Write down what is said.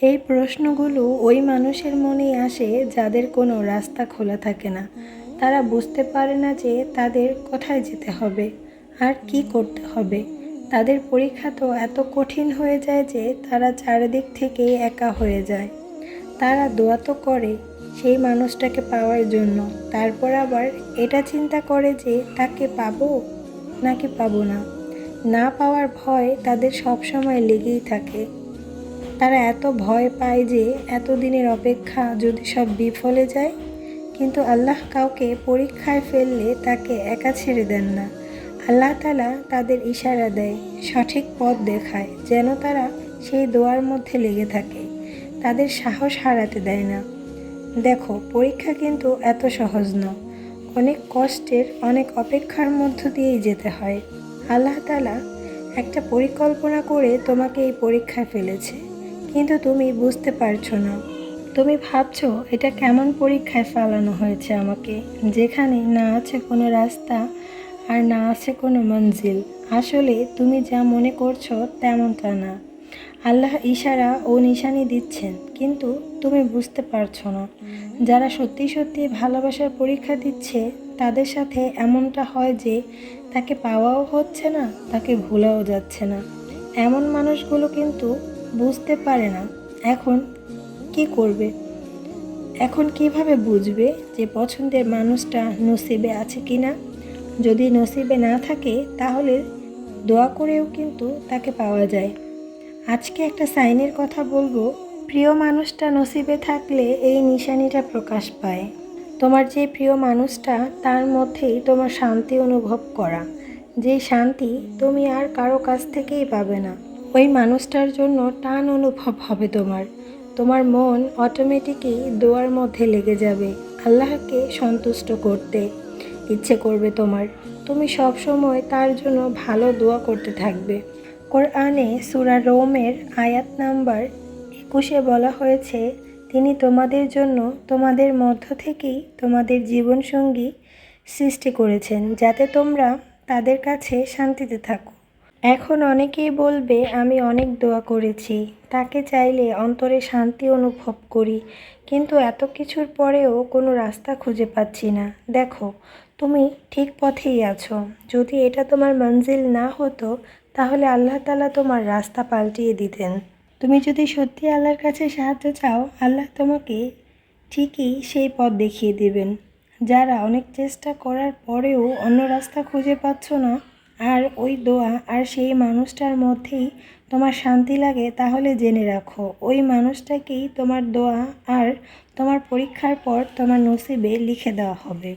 এই প্রশ্নগুলো ওই মানুষের মনেই আসে যাদের কোনো রাস্তা খোলা থাকে না। তারা বুঝতে পারে না যে তাদের কোথায় যেতে হবে আর কি করতে হবে। তাদের পরীক্ষা তো এত কঠিন হয়ে যায় যে তারা চারিদিক থেকেই একা হয়ে যায়। তারা দোয়া তো করে সেই মানুষটাকে পাওয়ার জন্য, তারপর আবার এটা চিন্তা করে যে তাকে পাবো নাকি পাবো না। না পাওয়ার ভয় তাদের সবসময় লেগেই থাকে। তারা এত ভয় পায় যে এতদিনের অপেক্ষা যদি সব বিফলে যায়। কিন্তু আল্লাহ কাউকে পরীক্ষায় ফেললে তাকে একা ছেড়ে দেন না। আল্লাহ তাআলা তাদের ইশারা দেয়, সঠিক পথ দেখায়, যেন তারা সেই দোয়ার মধ্যে লেগে থাকে। তাদের সাহস হারাতে দেয় না। দেখো, পরীক্ষা কিন্তু এত সহজ না। অনেক কষ্টের, অনেক অপেক্ষার মধ্য দিয়েই যেতে হয়। আল্লাহ তাআলা একটা পরিকল্পনা করে তোমাকে এই পরীক্ষায় ফেলেছে, কিন্তু তুমি বুঝতে পারছো না। তুমি ভাবছো এটা কেমন পরীক্ষায় ফেলানো হয়েছে আমাকে, যেখানে না আছে কোনো রাস্তা আর না আছে কোনো মঞ্জিল। আসলে তুমি যা মনে করছো তেমনটা না। আল্লাহ ইশারা ও নিশানি দিচ্ছেন, কিন্তু তুমি বুঝতে পারছো না। যারা সত্যি সত্যি ভালোবাসার পরীক্ষা দিচ্ছে তাদের সাথে এমনটা হয় যে তাকে পাওয়াও হচ্ছে না, তাকে ভোলাও যাচ্ছে না। এমন মানুষগুলো কিন্তু বুঝতে পারে না এখন কি করবে। এখন কিভাবে বুঝবে যে পছন্দের মানুষটা নসিবে আছে কিনা? যদি নসিবে না থাকে তাহলে দোয়া করেও কিন্তু তাকে পাওয়া যায়। আজকে একটা সাইনের কথা বলবো। প্রিয় মানুষটা নসিবে থাকলে এই নিশানিটা প্রকাশ পায়। তোমার যে প্রিয় মানুষটা, তার মধ্যেই তোমার শান্তি অনুভব করা, যে শান্তি তুমি আর কারো কাছ থেকেই পাবে না। ওই মানুষটার জন্য টান অনুভব হবে তোমার মন অটোমেটিকই দোয়ার মধ্যে লেগে যাবে। আল্লাহকে সন্তুষ্ট করতে ইচ্ছে করবে তুমি সব সময় তার জন্য ভালো দোয়া করতে থাকবে। কোরআনে সূরা রোমের আয়াত নাম্বার 21 বলা হয়েছে, তিনি তোমাদের জন্য তোমাদের মধ্য থেকেই তোমাদের জীবনসঙ্গী সৃষ্টি করেছেন, যাতে তোমরা তাদের কাছে শান্তিতে থাকো। এখন অনেকেই বলবে, আমি অনেক দোয়া করেছি, তাকে চাইলে অন্তরে শান্তি অনুভব করি, কিন্তু এত কিছুর পরেও কোনো রাস্তা খুঁজে পাচ্ছি না। দেখো, তুমি ঠিক পথেই আছো। যদি এটা তোমার মঞ্জিল না হতো তাহলে আল্লাহ তাআলা তোমার রাস্তা পাল্টিয়ে দিতেন। তুমি যদি সত্যি আল্লাহর কাছে সাহায্য চাও, আল্লাহ তোমাকে ঠিকই সেই পথ দেখিয়ে দিবেন। যারা অনেক চেষ্টা করার পরেও অন্য রাস্তা খুঁজে পাচ্ছ না, আর ওই দোয়া আর সেই মানুষটার মধ্যেই তোমার শান্তি লাগে, তাহলে জেনে রাখো ওই মানুষটাকেই তোমার দোয়া আর তোমার পরীক্ষার পর তোমার নসিবে লিখে দেওয়া হবে।